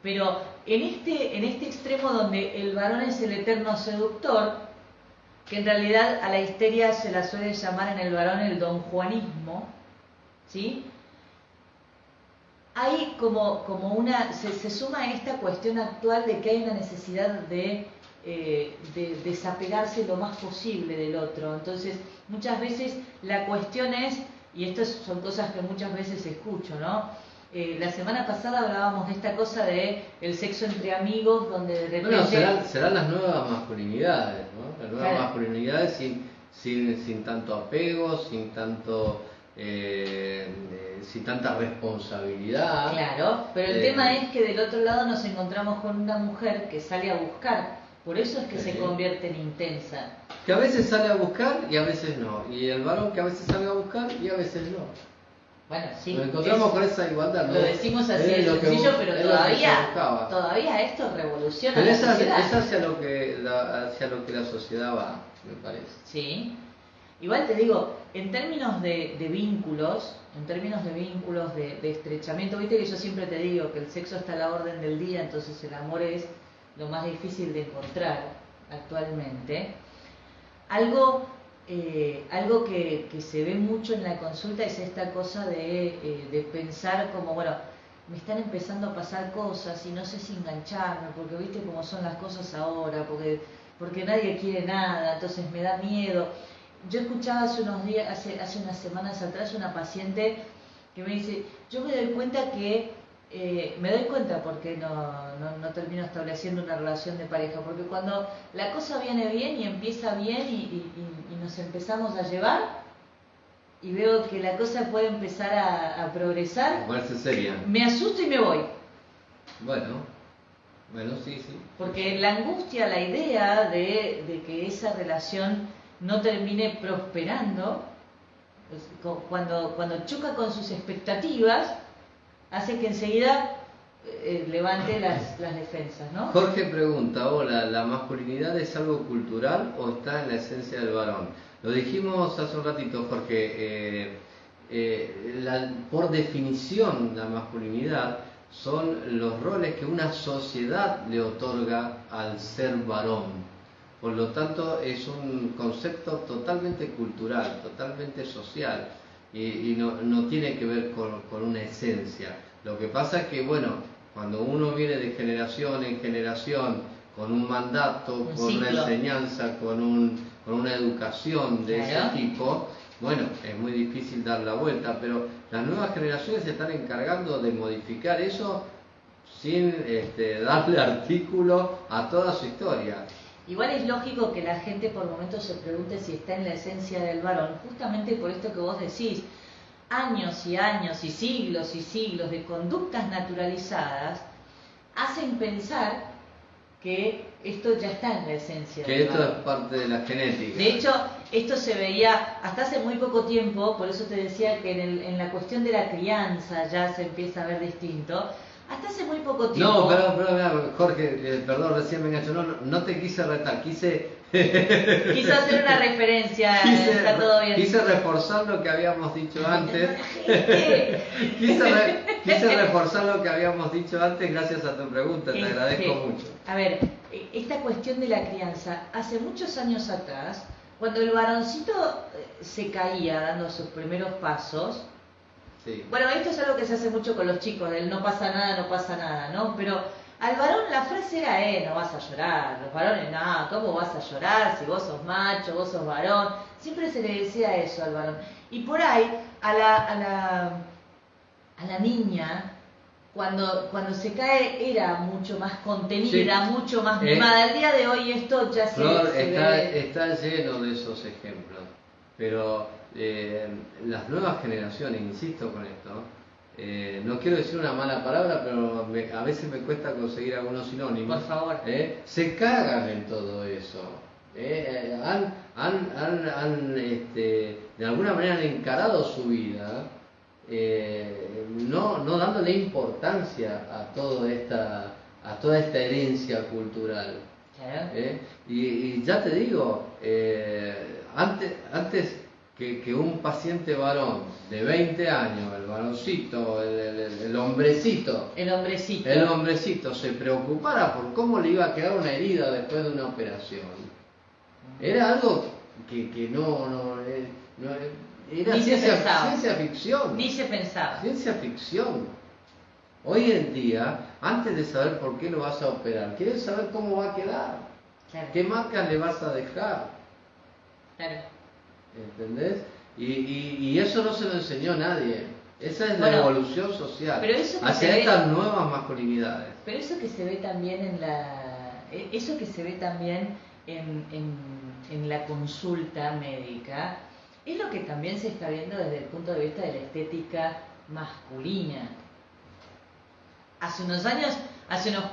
Pero en este extremo donde el varón es el eterno seductor, que en realidad a la histeria se la suele llamar en el varón el donjuanismo, ¿sí? Hay se suma a esta cuestión actual de que hay una necesidad de desapegarse lo más posible del otro. Entonces, muchas veces la cuestión es, y estas son cosas que muchas veces escucho, ¿no? La semana pasada hablábamos de esta cosa de el sexo entre amigos, donde de repente... Bueno, serán las nuevas masculinidades, ¿no? Las nuevas masculinidades sin tanto apego, sin tanta responsabilidad. Claro, pero el tema es que del otro lado nos encontramos con una mujer que sale a buscar, por eso es que se convierte en intensa. Que a veces sale a buscar y a veces no, y el varón que a veces sale a buscar y a veces no. Bueno, sí. Nos encontramos con esa igualdad, ¿no? Lo decimos así de sencillo, pero todavía esto revoluciona pero la es sociedad. Es hacia lo que la sociedad va, me parece. Sí. Igual te digo, en términos de vínculos, de estrechamiento, viste que yo siempre te digo que el sexo está a la orden del día, entonces el amor es lo más difícil de encontrar actualmente. Algo que se ve mucho en la consulta es esta cosa de pensar como, bueno, me están empezando a pasar cosas y no sé si engancharme, porque viste cómo son las cosas ahora, porque porque nadie quiere nada, entonces me da miedo. Yo escuchaba hace unos días, hace unas semanas atrás, una paciente que me dice, yo me doy cuenta que, me doy cuenta porque no termino estableciendo una relación de pareja, porque cuando la cosa viene bien y empieza bien y nos empezamos a llevar, y veo que la cosa puede empezar a progresar, me asusto y me voy. Bueno, sí. Porque la angustia, la idea de que esa relación no termine prosperando, cuando choca con sus expectativas, hace que enseguida levante las defensas, ¿no? Jorge pregunta, hola, ¿la masculinidad es algo cultural o está en la esencia del varón? Lo dijimos hace un ratito, Jorge, por definición la masculinidad son los roles que una sociedad le otorga al ser varón. Por lo tanto, es un concepto totalmente cultural, totalmente social, y no tiene que ver con una esencia. Lo que pasa es que, bueno, cuando uno viene de generación en generación, con un mandato, con una enseñanza, con una educación de ese tipo, bueno, es muy difícil dar la vuelta, pero las nuevas generaciones se están encargando de modificar eso sin darle artículo a toda su historia. Igual es lógico que la gente por momentos se pregunte si está en la esencia del varón, justamente por esto que vos decís, años y años y siglos de conductas naturalizadas hacen pensar que esto ya está en la esencia del varón. Que esto es parte de la genética. De hecho, esto se veía hasta hace muy poco tiempo, por eso te decía que en la cuestión de la crianza ya se empieza a ver distinto. Hasta hace muy poco tiempo... No, pero Jorge, perdón, recién me engancho. No te quise retar, quise hacer una referencia, está todo bien. Quise reforzar lo que habíamos dicho antes. quise reforzar lo que habíamos dicho antes gracias a tu pregunta, te agradezco mucho. A ver, esta cuestión de la crianza, hace muchos años atrás, cuando el varoncito se caía dando sus primeros pasos, sí. Bueno, esto es algo que se hace mucho con los chicos, del no pasa nada, ¿no? Pero al varón la frase era, no vas a llorar, los varones, no, ¿cómo vas a llorar si vos sos macho, vos sos varón? Siempre se le decía eso al varón. Y por ahí, a la niña, cuando se cae, era mucho más contenida, sí. Mucho más mimada. Al día de hoy esto ya Flor, está lleno de esos ejemplos, pero las nuevas generaciones, insisto con esto, no quiero decir una mala palabra, pero a veces me cuesta conseguir algunos sinónimos. Por favor. Se cagan en todo eso. Han de alguna manera han encarado su vida, no dándole importancia a toda esta herencia cultural. Claro. Y ya te digo, antes que un paciente varón de 20 años, el varoncito, el hombrecito, se preocupara por cómo le iba a quedar una herida después de una operación. Era algo que no era ciencia ficción. Ni se pensaba. Ciencia ficción. Hoy en día, antes de saber por qué lo vas a operar, quieres saber cómo va a quedar. Claro. ¿Qué marcas le vas a dejar? Claro. ¿Entendés? Y eso no se lo enseñó nadie. Esa es la evolución social hacia estas nuevas masculinidades. Pero eso que se ve también en la consulta médica es lo que también se está viendo desde el punto de vista de la estética masculina. Hace unos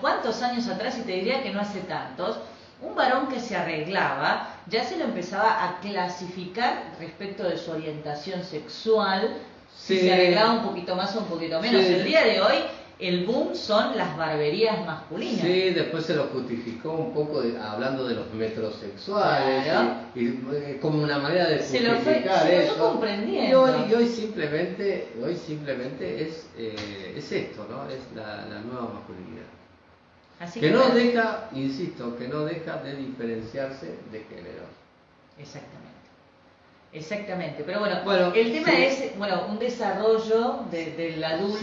cuantos años atrás, y te diría que no hace tantos, un varón que se arreglaba ya se lo empezaba a clasificar respecto de su orientación sexual, sí. Si se arreglaba un poquito más o un poquito menos. Sí. El día de hoy el boom son las barberías masculinas. Sí, después se lo justificó un poco hablando de los metrosexuales, claro. y como una manera de justificar se lo fue comprendiendo. Y hoy simplemente es esto, ¿no? Es la nueva masculinidad. Así que no deja, insisto, que no deja de diferenciarse de género. Exactamente, pero bueno el tema es un desarrollo del adulto.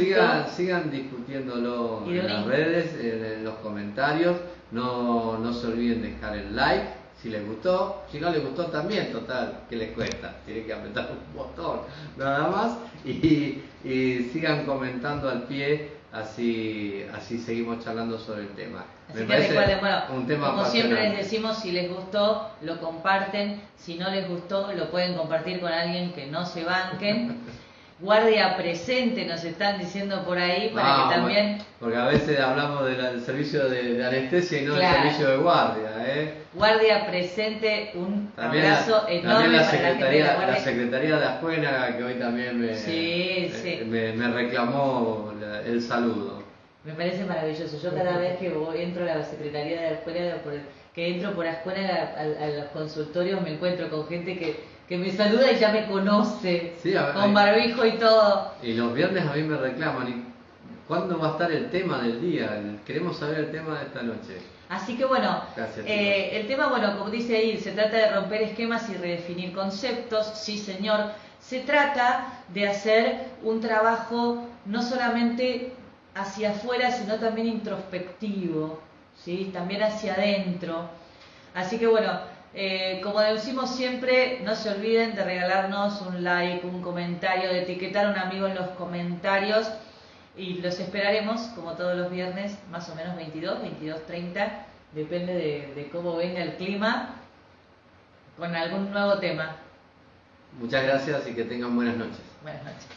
Sigan discutiéndolo en las redes, en los comentarios, no se olviden dejar el like si les gustó, si no les gustó también, total, ¿qué les cuesta? Tienen que apretar un botón, nada más, y sigan comentando al pie, así seguimos charlando sobre el tema. Así que recuerden, bueno, un tema como siempre les apasionante. decimos, si les gustó, lo comparten, si no les gustó, lo pueden compartir con alguien que no se banquen. Guardia presente nos están diciendo por ahí, para que también... Bueno, porque a veces hablamos del servicio de anestesia y no Claro. del servicio de guardia, Guardia presente, un También abrazo enorme la para la gente de la Guardia. Secretaría de Ascuénaga, que hoy también me reclamó el saludo. Me parece maravilloso. Yo cada vez que entro a la Secretaría de Ascuénaga, que entro por Ascuénaga a los consultorios, me encuentro con gente que me saluda y ya me conoce, Sí, con barbijo y todo. Y los viernes a mí me reclaman, ¿y cuándo va a estar el tema del día? Queremos saber el tema de esta noche. Así que bueno, Gracias, el tema, bueno, como dice ahí, se trata de romper esquemas y redefinir conceptos. Sí, señor. Se trata de hacer un trabajo no solamente hacia afuera, sino también introspectivo, ¿sí? También hacia adentro. Así que bueno, como decimos siempre, no se olviden de regalarnos un like, un comentario, de etiquetar a un amigo en los comentarios. Y los esperaremos, como todos los viernes, más o menos 22:30, depende de cómo venga el clima, con algún nuevo tema. Muchas gracias y que tengan buenas noches. Buenas noches.